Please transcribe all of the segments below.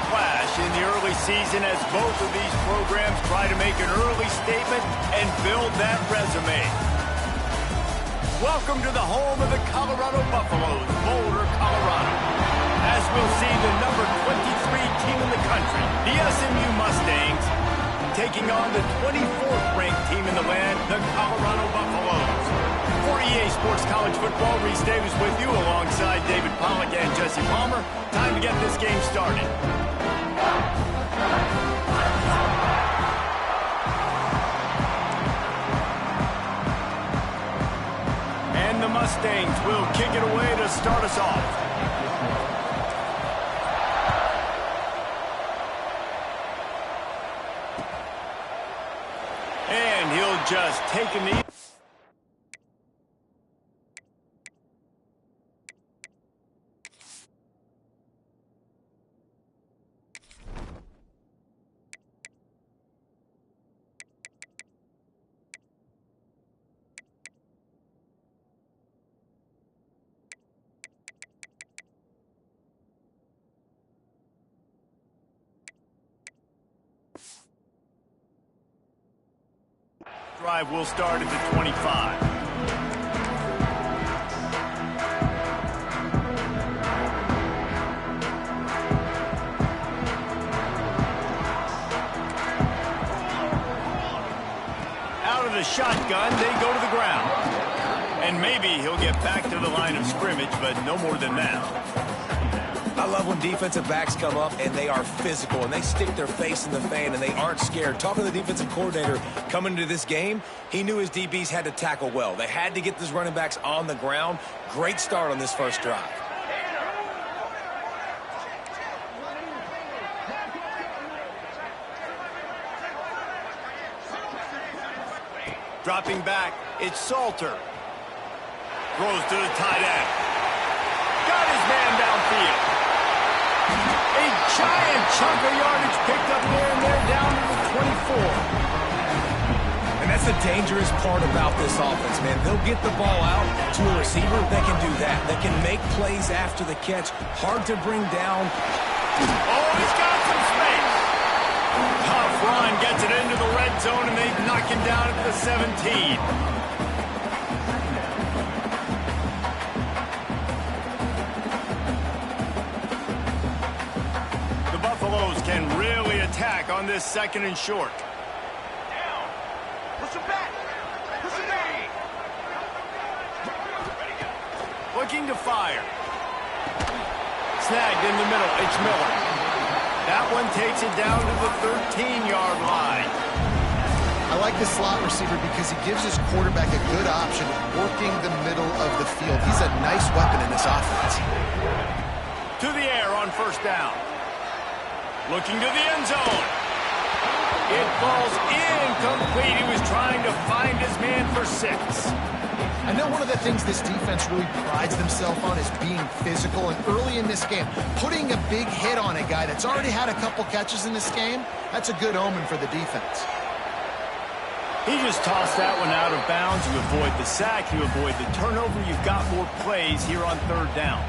clash in the early season as both of these programs try to make an early statement and build that resume. Welcome to the home of the Colorado Buffaloes, Boulder, Colorado. As we'll see the number 23 team in the country, the SMU Mustangs, taking on the 24th ranked team in the land, the Colorado Buffaloes. For EA Sports College Football, Reese Davis with you alongside David Pollack and Jesse Palmer. Time to get this game started. And the Mustangs will kick it away to start us off. And he'll just take a knee. Drive will start at the 25. Out of the shotgun, they go to the ground. And maybe he'll get back to the line of scrimmage, but no more than that. I love when defensive backs come up and they are physical and they stick their face in the fan and they aren't scared. Talking to the defensive coordinator coming into this game, he knew his DBs had to tackle well. They had to get these running backs on the ground. Great start on this first drive. Dropping back, it's Salter. Throws to the tight end. Got his man downfield. A giant chunk of yardage picked up there and they're down to the 24. And that's the dangerous part about this offense, man. They'll get the ball out to a receiver. They can do that. They can make plays after the catch. Hard to bring down. Oh, he's got some space. Tough run gets it into the red zone and they knock him down at the 17. Can really attack on this second and short. Down. Push him back. Push him back. Looking to fire. Snagged in the middle. It's Miller. That one takes it down to the 13-yard line. I like the slot receiver because he gives his quarterback a good option working the middle of the field. He's a nice weapon in this offense. To the air on first down. Looking to the end zone. It falls incomplete. He was trying to find his man for 6. I know one of the things this defense really prides themselves on is being physical, and early in this game, putting a big hit on a guy that's already had a couple catches in this game, that's a good omen for the defense. He just tossed that one out of bounds. You avoid the sack, you avoid the turnover. You've got more plays here on third down.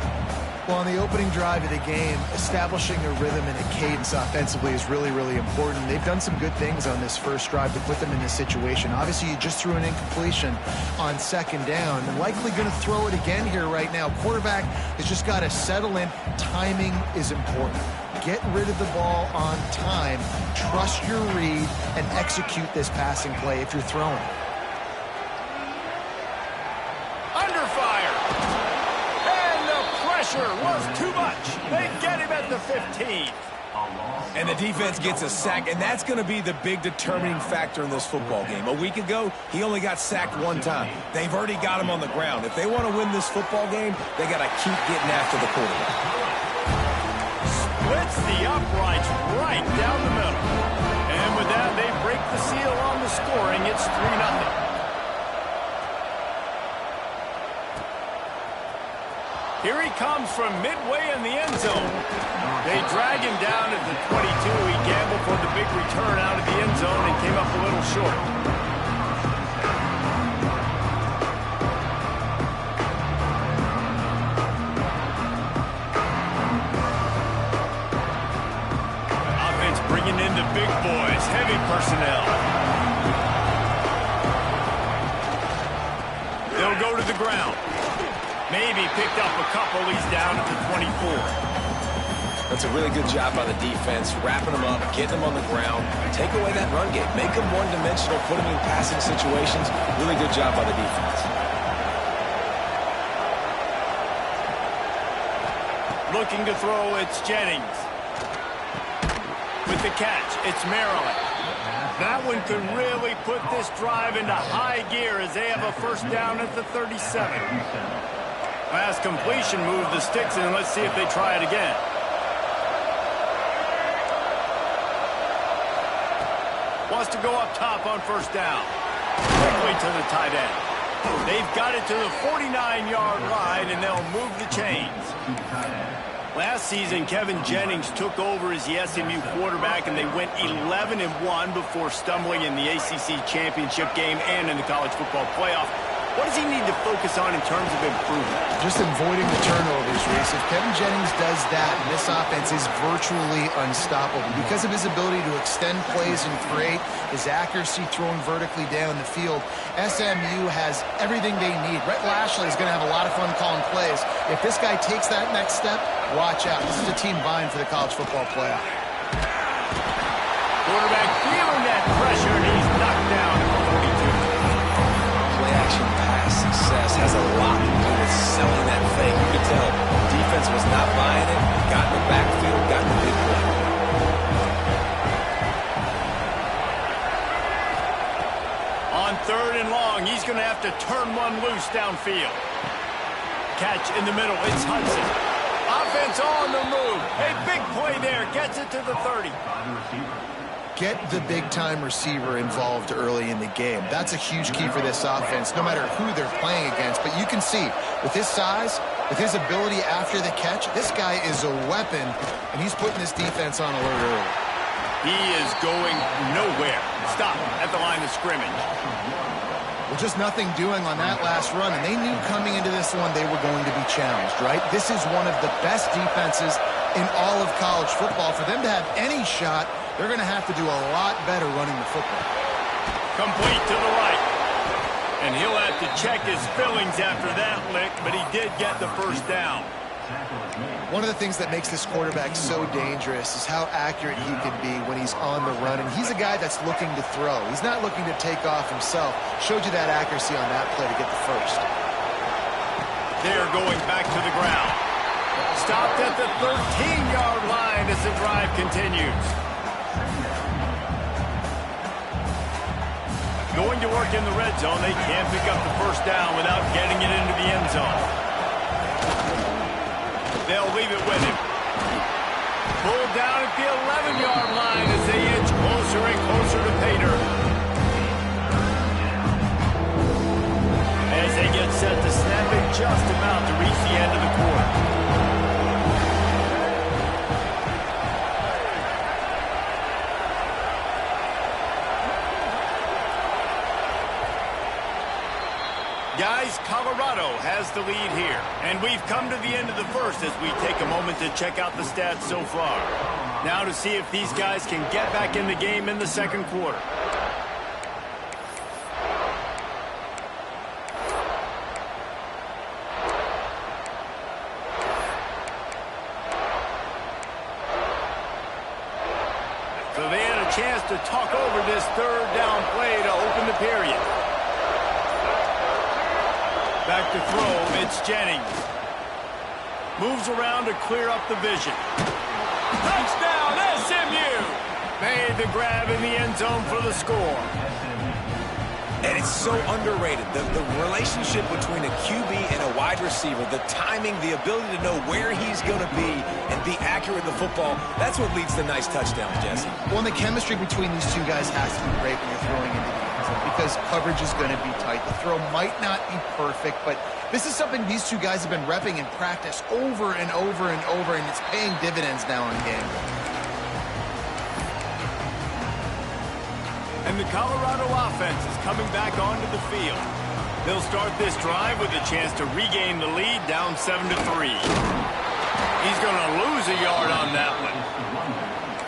Well, on the opening drive of the game, establishing a rhythm and a cadence offensively is really, really important. They've done some good things on this first drive to put them in this situation. Obviously, you just threw an incompletion on second down. They're likely going to throw it again here right now. Quarterback has just got to settle in. Timing is important. Get rid of the ball on time. Trust your read and execute this passing play if you're throwing. Under fire. And the pressure was too much. They get him at the 15. And the defense gets a sack, and that's going to be the big determining factor in this football game. A week ago, he only got sacked one time. They've already got him on the ground. If they want to win this football game, they got to keep getting after the quarterback. Splits the uprights right down the middle. And with that, they break the seal on the scoring. It's 3-0. Here he comes from midway in the end zone. They drag him down at the 22. He gambled for the big return out of the end zone and came up a little short. into big boys, heavy personnel. They'll go to the ground. Maybe picked up a couple. He's down at the 24. That's a really good job by the defense, wrapping them up, getting them on the ground, take away that run game, make them one-dimensional, put them in passing situations. Really good job by the defense. Looking to throw, it's Jennings. With the catch, it's Maryland. That one could really put this drive into high gear as they have a first down at the 37. Last completion, move the sticks in. Let's see if they try it again. Wants to go up top on first down. Quickly to the tight end. They've got it to the 49-yard line, and they'll move the chains. Last season, Kevin Jennings took over as the SMU quarterback, and they went 11-1 before stumbling in the ACC championship game and in the college football playoff. What does he need to focus on in terms of improvement? Just avoiding the turnovers, Reese. If Kevin Jennings does that, this offense is virtually unstoppable because of his ability to extend plays and create, his accuracy throwing vertically down the field. SMU has everything they need. Rhett Lashley is going to have a lot of fun calling plays. If this guy takes that next step, watch out. This is a team vying for the college football playoff. Quarterback feeling that pressure, and he's knocked down at the 42. Play-action pass success has a lot to do with selling that fake. You could tell defense was not buying it, got in the backfield, got in the big play. On 3rd and long, he's going to have to turn one loose downfield. Catch in the middle, it's Hudson. Offense on the move. A big play there, gets it to the 30. Get the big-time receiver involved early in the game. That's a huge key for this offense, no matter who they're playing against. But you can see, with his size, with his ability after the catch, this guy is a weapon, and he's putting this defense on alert early. He is going nowhere. Stop at the line of scrimmage. Well, just nothing doing on that last run, and they knew coming into this one they were going to be challenged, right? This is one of the best defenses in all of college football. For them to have any shot, they're going to have to do a lot better running the football. Complete to the right. And he'll have to check his fillings after that lick, but he did get the first down. One of the things that makes this quarterback so dangerous is how accurate he can be when he's on the run. And he's a guy that's looking to throw. He's not looking to take off himself. Showed you that accuracy on that play to get the first. They're going back to the ground. Stopped at the 13-yard line as the drive continues. Going to work in the red zone. They can't pick up the first down without getting it into the end zone. They'll leave it with him. Pulled down at the 11-yard line as they inch closer and closer to Pater. As they get set to snap it, just about to reach the end of the quarter. Guys, Colorado has the lead here. And we've come to the end of the first as we take a moment to check out the stats so far. Now to see if these guys can get back in the game in the second quarter. So they had a chance to talk over this third down play to open the period. Back to throw, it's Jennings. Moves around to clear up the vision. Touchdown, SMU! Made the grab in the end zone for the score. And it's so underrated. The relationship between a QB and a wide receiver, the timing, the ability to know where he's going to be and be accurate with the football, that's what leads to nice touchdowns, Jesse. Well, and the chemistry between these two guys has to be great when you're throwing into the end zone because coverage is going to be tight. The throw might not be perfect, but this is something these two guys have been repping in practice over and over and over, and it's paying dividends now in game. And the Colorado offense is coming back onto the field. They'll start this drive with a chance to regain the lead down 7-3. He's going to lose a yard on that one.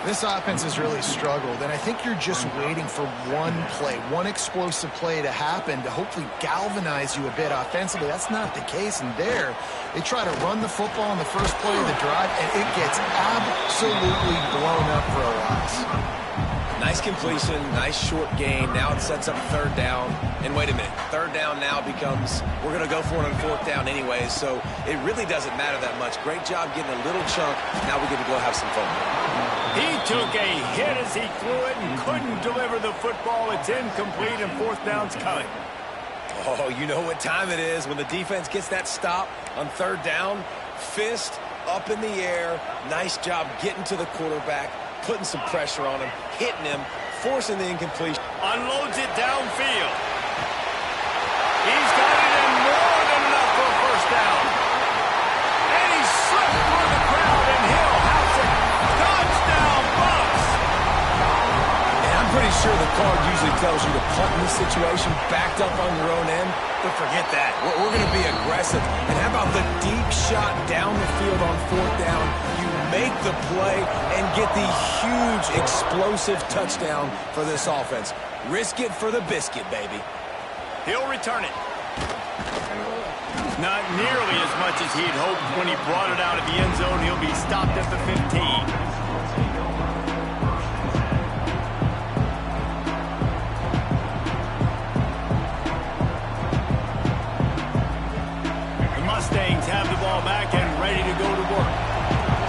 This offense has really struggled, and I think you're just waiting for one play, one explosive play to happen to hopefully galvanize you a bit offensively. That's not the case, and there, they try to run the football in the first play of the drive, and it gets absolutely blown up for a loss. Nice completion, nice short gain. Now it sets up third down. And wait a minute, third down now becomes, we're going to go for it on fourth down anyways, so it really doesn't matter that much. Great job getting a little chunk. Now we get to go have some fun. He took a hit as he threw it and couldn't deliver the football. It's incomplete and fourth down's coming. Oh, you know what time it is when the defense gets that stop on third down. Fist up in the air. Nice job getting to the quarterback, putting some pressure on him, hitting him, forcing the incompletion. Unloads it downfield. He's got it in more than enough for a first down. And he slipped through the crowd, and Hill has it. Touchdown, Bucks! And I'm pretty sure the card usually tells you to punt in this situation, backed up on your own end. But forget that. We're going to be aggressive. And how about the deep shot down the field on fourth down? You make the play and get the huge explosive touchdown for this offense. Risk it for the biscuit, baby. He'll return it. Not nearly as much as he'd hoped when he brought it out of the end zone. He'll be stopped at the 15. The Mustangs have the ball back and ready to go to work.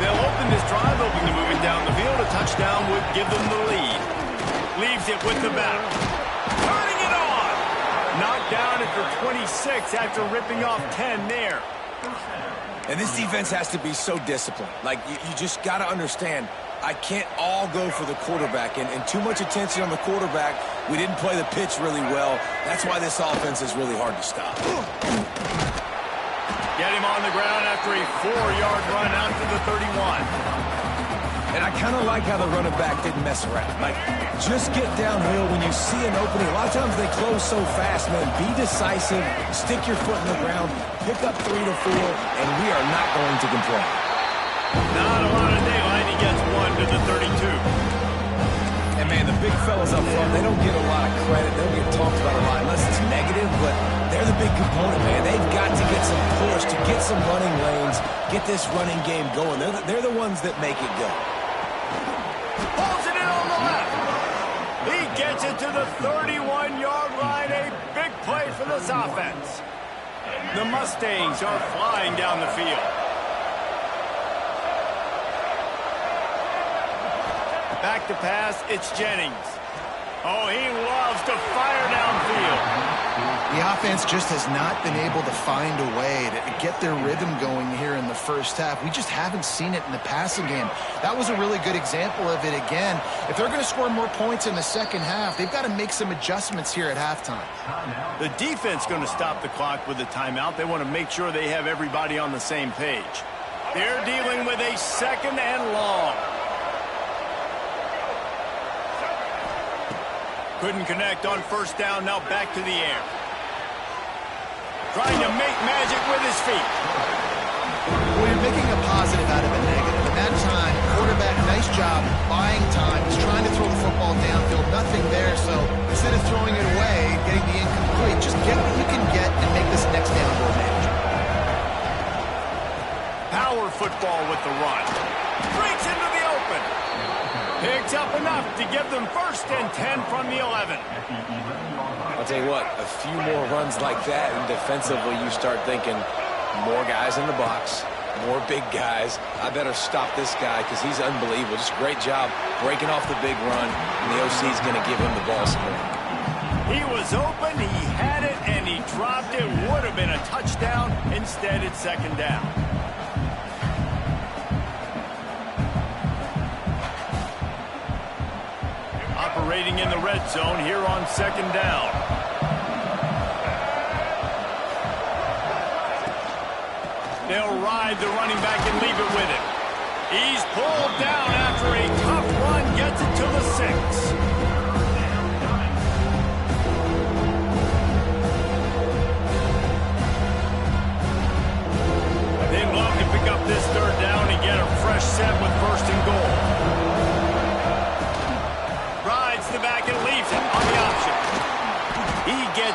They'll open this drive, hoping to move it down the field. A touchdown would give them the lead. Leaves it with the back. Turning it on. Knocked down at the 26 after ripping off 10 there. And this defense has to be so disciplined. Like, you just got to understand, I can't all go for the quarterback. And too much attention on the quarterback. We didn't play the pitch really well. That's why this offense is really hard to stop. Get him on the ground after a 4-yard run out to the 31. And I kind of like how the running back didn't mess around. Like, just get downhill when you see an opening. A lot of times they close so fast, man. Be decisive, stick your foot in the ground, pick up 3 to 4, and we are not going to complain. Not a lot of daylight. He gets one to the 32. And, man, the big fellas up front, they don't get a lot of credit. They don't get talked about a lot unless it's negative, but they're the big component, man. They've got to get some push, to get some running lanes, get this running game going. They're the ones that make it go. Pulls it in on the left. He gets it to the 31-yard line. A big play for this offense. The Mustangs are flying down the field. Back to pass, it's Jennings. Oh, he loves to fire downfield. The offense just has not been able to find a way to get their rhythm going here in the first half. We just haven't seen it in the passing game. That was a really good example of it again. If they're going to score more points in the second half, they've got to make some adjustments here at halftime. The defense going to stop the clock with a timeout. They want to make sure they have everybody on the same page. They're dealing with a second and long. Couldn't connect on first down. Now back to the air. Trying to make magic with his feet. Well, you're making a positive out of a negative. At that time, quarterback, nice job buying time. He's trying to throw the football downfield. Nothing there, so instead of throwing it away, getting the incomplete, just get what you can get and make this next down more manageable. Power football with the run. Breaks into the open. Picks up enough to give them first and 10 from the 11. I'll tell you what, a few more runs like that, and defensively you start thinking more guys in the box, more big guys. I better stop this guy because he's unbelievable. Just a great job breaking off the big run, and the OC is going to give him the ball some more. He was open, he had it, and he dropped it. Would have been a touchdown. Instead, it's second down. Operating in the red zone here on second down. They'll ride the running back and leave it with him. He's pulled down after a tough run, gets it to the 6. They'd love to pick up this third down and get a fresh set with first and goal.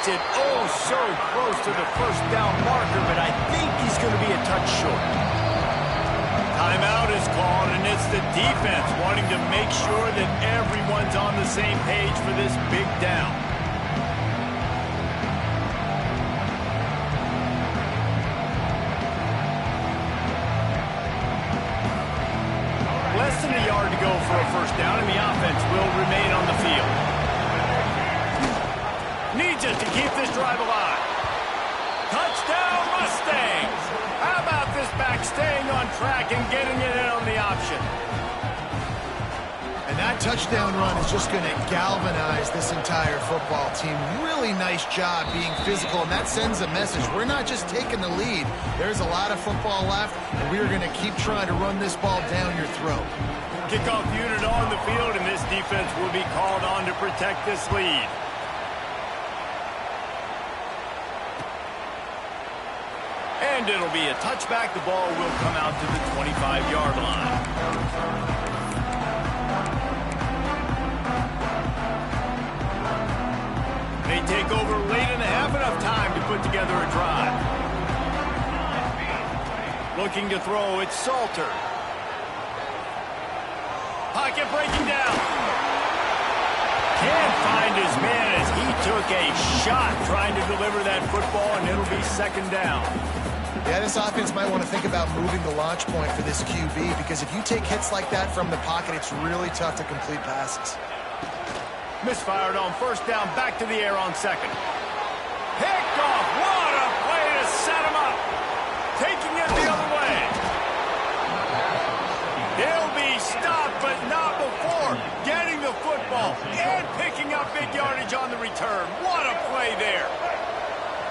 gets it oh so close to the first down marker, but I think he's going to be a touch short. Timeout is called, and it's the defense wanting to make sure that everyone's on the same page for this big down. Less than a yard to go for a first down, and the offense will remain on the field. Needs it to keep this drive alive. Touchdown, Mustangs! How about this back staying on track and getting it in on the option? And that touchdown run is just going to galvanize this entire football team. Really nice job being physical, and that sends a message. We're not just taking the lead. There's a lot of football left, and we are going to keep trying to run this ball down your throat. Kickoff unit on the field, and this defense will be called on to protect this lead. And it'll be a touchback. The ball will come out to the 25-yard line. They take over late in the half, enough time to put together a drive. Looking to throw, it's Salter. Pocket breaking down. Can't find his man as he took a shot trying to deliver that football, and it'll be second down. Yeah, this offense might want to think about moving the launch point for this QB, because if you take hits like that from the pocket, it's really tough to complete passes. Misfired on first down, back to the air on second. Picked off. What a play to set him up. Taking it the other way. He'll be stopped, but not before getting the football and picking up big yardage on the return. What a play there.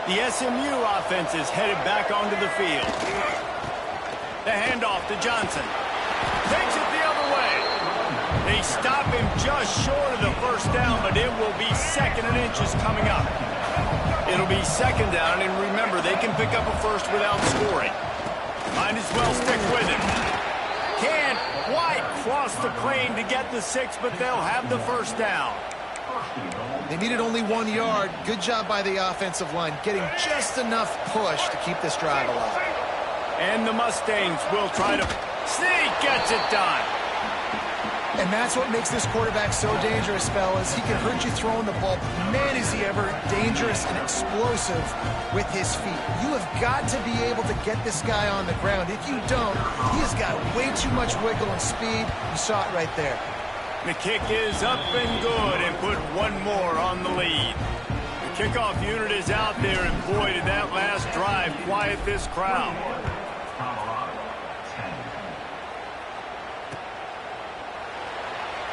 The SMU offense is headed back onto the field. The handoff to Johnson. Takes it the other way. They stop him just short of the first down, but it will be second and inches coming up. It'll be second down, and remember, they can pick up a first without scoring. Might as well stick with it. Can't quite cross the plane to get the 6, but they'll have the first down. They needed only 1 yard. Good job by the offensive line, getting just enough push to keep this drive alive. And the Mustangs will try to sneak, gets it done. And that's what makes this quarterback so dangerous, fellas. He can hurt you throwing the ball, but man, is he ever dangerous and explosive with his feet. You have got to be able to get this guy on the ground. If you don't, he's got way too much wiggle and speed. You saw it right there. The kick is up and good, and put one more on the lead. The kickoff unit is out there, and boy, did that last drive quiet this crowd.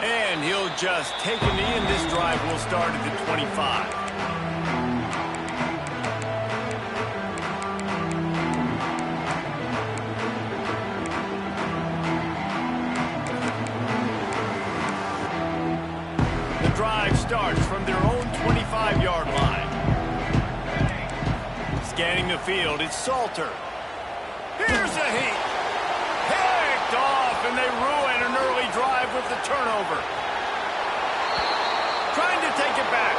And he'll just take a knee, and this drive will start at the 25. Drive starts from their own 25-yard line. Scanning the field, it's Salter. Here's a heat. Picked off, and they ruin an early drive with the turnover. Trying to take it back,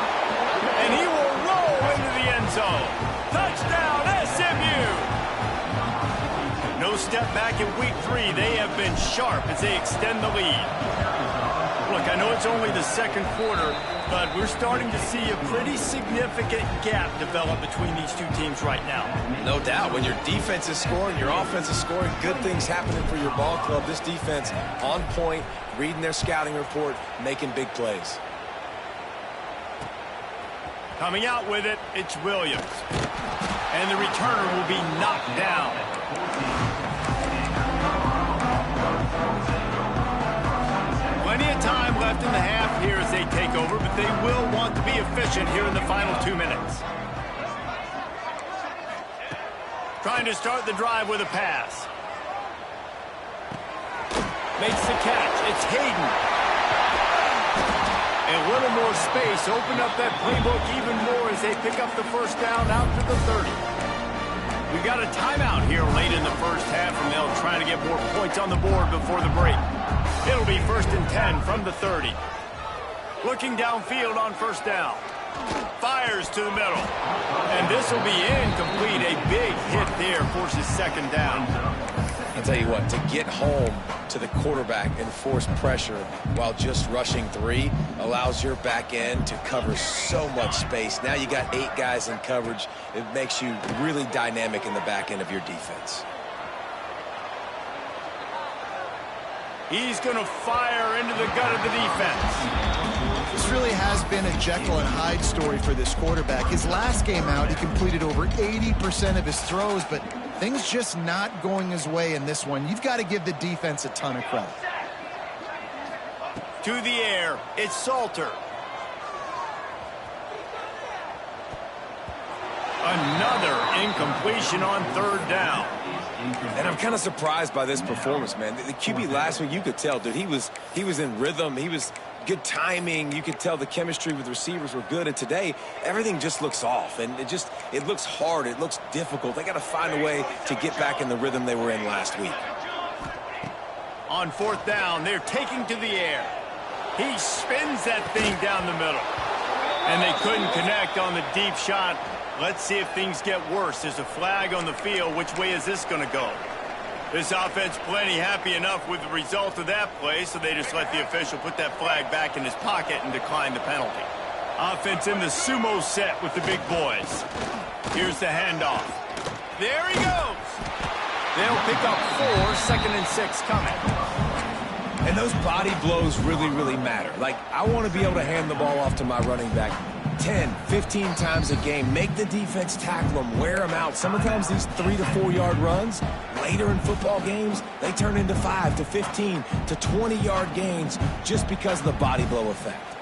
and he will roll into the end zone. Touchdown, SMU! No step back in week 3. They have been sharp as they extend the lead. Look, I know it's only the second quarter, but we're starting to see a pretty significant gap develop between these two teams right now. No doubt. When your defense is scoring, your offense is scoring, good things happening for your ball club. This defense on point, reading their scouting report, making big plays. Coming out with it, it's Williams. And the returner will be knocked down. Plenty of time left in the half here as they take over, but they will want to be efficient here in the final 2 minutes. Trying to start the drive with a pass. Makes the catch. It's Hayden. A little more space. Open up that playbook even more as they pick up the first down out to the 30. We got a timeout here late in the first half, and they'll try to get more points on the board before the break. It'll be 1st and 10 from the 30. Looking downfield on first down. Fires to the middle. And this will be incomplete. A big hit there forces second down. I'll tell you what, to get home to the quarterback and force pressure while just rushing 3 allows your back end to cover so much space. Now you got 8 guys in coverage. It makes you really dynamic in the back end of your defense. He's going to fire into the gut of the defense. This really has been a Jekyll and Hyde story for this quarterback. His last game out, he completed over 80% of his throws, but things just not going his way in this one. You've got to give the defense a ton of credit. To the air, it's Salter. Another incompletion on third down. And I'm kind of surprised by this performance, man. The QB last week, you could tell, dude, he was in rhythm. He was good timing. You could tell the chemistry with receivers were good. And today, everything just looks off. And it looks hard. It looks difficult. They got to find a way to get back in the rhythm they were in last week. On fourth down, they're taking to the air. He spins that thing down the middle. And they couldn't connect on the deep shot. Let's see if things get worse. There's a flag on the field. Which way is this going to go? This offense plenty happy enough with the result of that play, so they just let the official put that flag back in his pocket and decline the penalty. Offense in the sumo set with the big boys. Here's the handoff. There he goes. They'll pick up 4, 2nd and 6 coming. And those body blows really, really matter. Like, I want to be able to hand the ball off to my running back 10, 15 times a game. Make the defense tackle them, wear them out. Sometimes these 3 to 4 yard runs, later in football games, they turn into 5 to 15 to 20 yard gains just because of the body blow effect.